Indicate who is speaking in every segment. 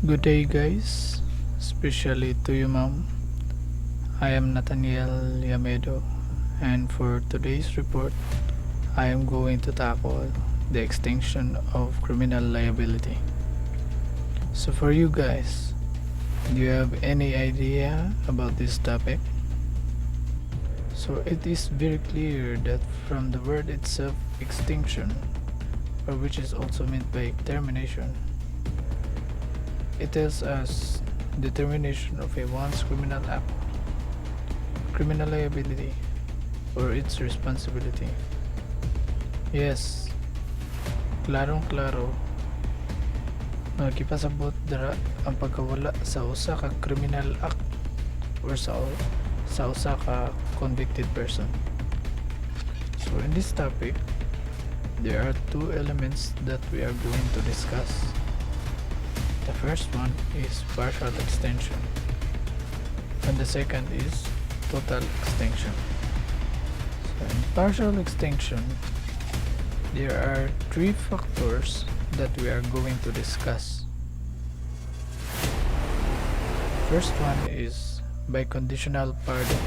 Speaker 1: Good day, guys, especially to you, ma'am. I am Nathaniel Yamedo, and for today's report, I am going to tackle the extinction of criminal liability. So, for you guys, do you have any idea about this topic? So, it is very clear that from the word itself, extinction, or which is also meant by termination, it tells us the termination of a once criminal act, criminal liability, or its responsibility. Yes, klarong-klaro, magkipasabot dara ang pagkawala sa usa ka criminal act or sa usa ka convicted person. So in this topic, there are two elements that we are going to discuss. The first one is partial extinction, and the second is total extinction. So in partial extinction, there are three factors that we are going to discuss. First one is by conditional pardon.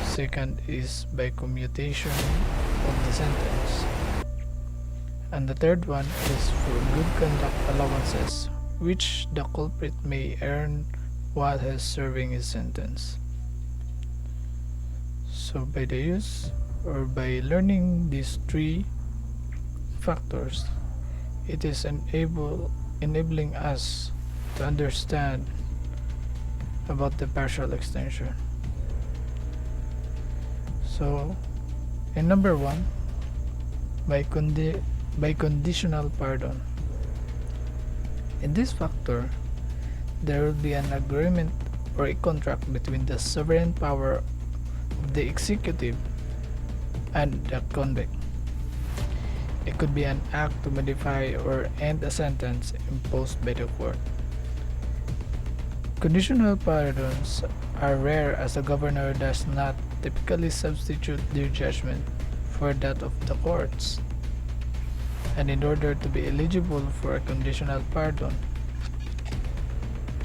Speaker 1: Second is by commutation of the sentence. And the third one is for good conduct allowances, which the culprit may earn while he's serving his sentence. So by the use or by learning these three factors, it is enabling us to understand about the partial extension. So in number one, by conditional pardon. In this factor, there will be an agreement or a contract between the sovereign power of the executive and the convict. It could be an act to modify or end a sentence imposed by the court. Conditional pardons are rare as the governor does not typically substitute their judgment for that of the courts. And in order to be eligible for a conditional pardon,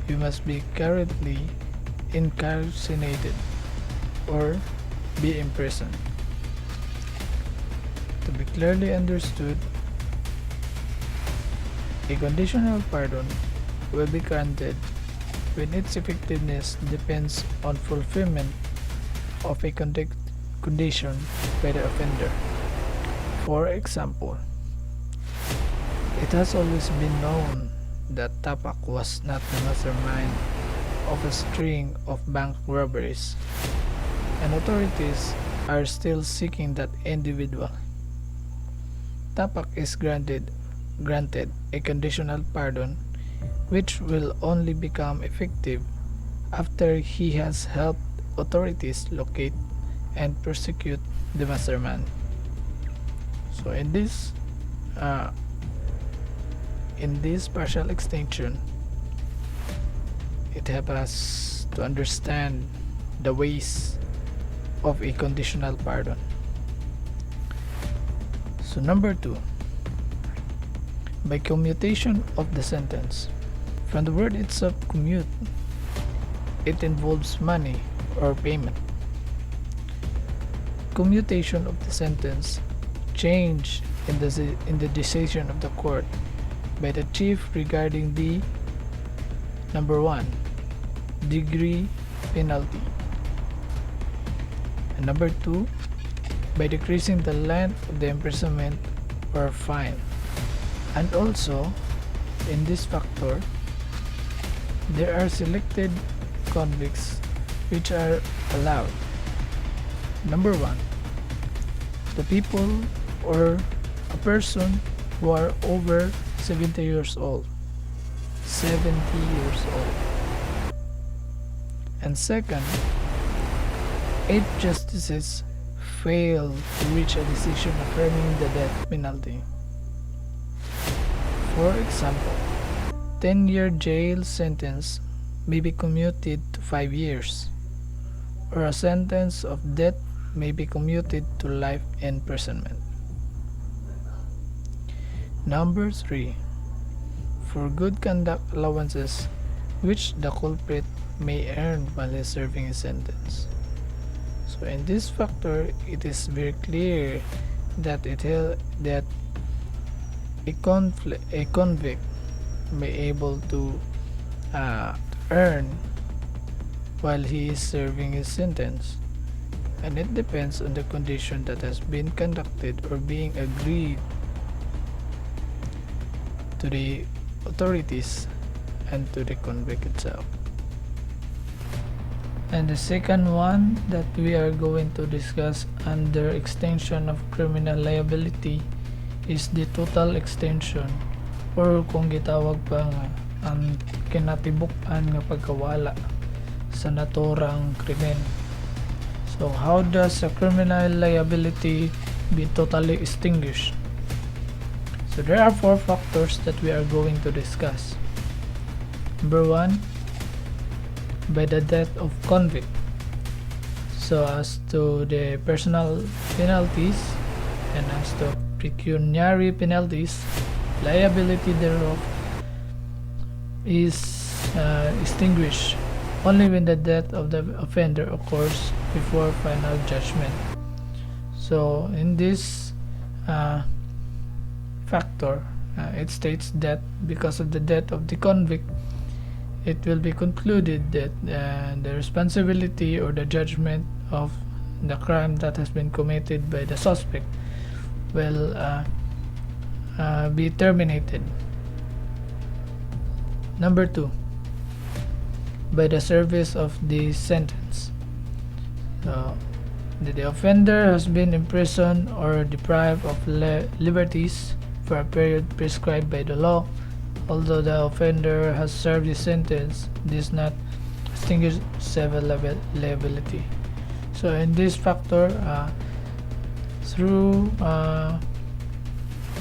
Speaker 1: you must be currently incarcerated or be imprisoned. To be clearly understood, a conditional pardon will be granted when its effectiveness depends on fulfillment of a condition by the offender. For example, it has always been known that Tapak was not the mastermind of a string of bank robberies, and authorities are still seeking that individual. Tapak is granted a conditional pardon which will only become effective after he has helped authorities locate and prosecute the mastermind. So in this partial extinction, it helps us to understand the ways of a conditional pardon. So number two, by commutation of the sentence. From the word itself, commute, it involves money or payment. Commutation of the sentence, change in the decision of the court by the chief regarding the number one, degree penalty, and number two, by decreasing the length of the imprisonment or fine. And also, in this factor, there are selected convicts which are allowed. Number one, the people or a person who are over 70 years old. 70 years old. And second, 8 justices failed to reach a decision affirming the death penalty. For example, 10-year jail sentence may be commuted to 5 years, or a sentence of death may be commuted to life imprisonment. Number 3. for good conduct allowances which the culprit may earn while he's serving his sentence. So in this factor, it is very clear that that a convict may able to earn while he is serving his sentence, and it depends on the condition that has been conducted or being agreed to the authorities and to the convict itself. And the second one that we are going to discuss under extension of criminal liability is the total extension, or kung gitawag pa nga ang kinatibuk-an nga pagkawala sa naturang krimen. So how does a criminal liability be totally extinguished? So there are 4 factors that we are going to discuss. Number 1, by the death of convict. So as to the personal penalties and as to pecuniary penalties, liability thereof is extinguished only when the death of the offender occurs before final judgment. So in this factor, it states that because of the death of the convict, it will be concluded that the responsibility or the judgment of the crime that has been committed by the suspect will be terminated. Number 2, by the service of the sentence. So, the offender has been imprisoned or deprived of liberties for a period prescribed by the law. Although the offender has served his sentence, this not extinguish civil liability. So in this factor, through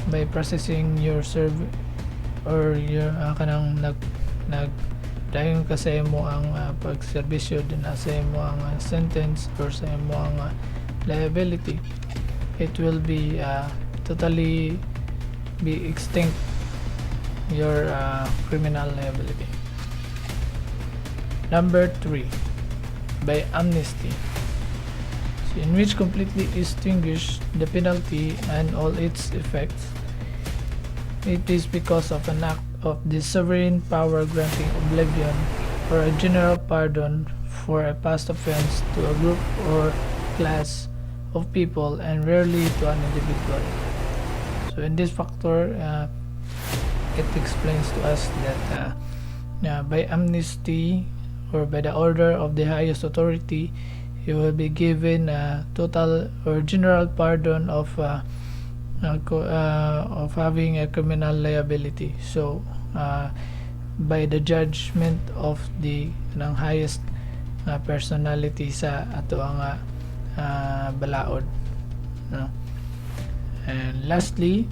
Speaker 1: by processing your or your kanang dayon ka sa imo ang pagserbisyo din sa imo ang sentence or sa imo ang liability, it will be totally be extinct your criminal liability. Number 3, by amnesty, so in which completely extinguish the penalty and all its effects. It is because of an act of the sovereign power granting oblivion or a general pardon for a past offense to a group or class of people and rarely to an individual. So in this factor, it explains to us that by amnesty or by the order of the highest authority, you will be given a total or general pardon of having a criminal liability. So by the judgment of the highest personality sa ato ang balaod, no? And lastly,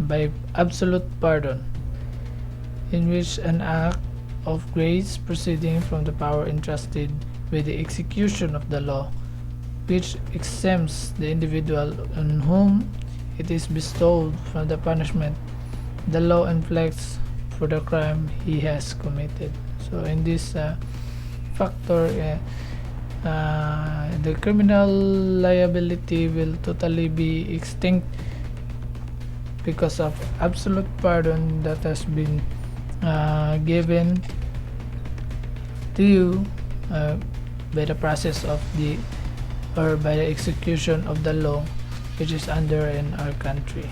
Speaker 1: by absolute pardon, in which an act of grace proceeding from the power entrusted with the execution of the law, which exempts the individual on whom it is bestowed from the punishment the law inflicts for the crime he has committed. So in this factor, the criminal liability will totally be extinct because of absolute pardon that has been given to you by the process of the or by the execution of the law which is under in our country.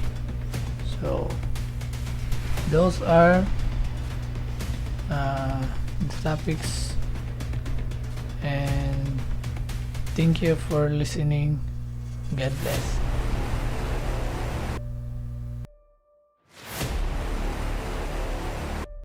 Speaker 1: So those are the topics, and thank you for listening. God bless.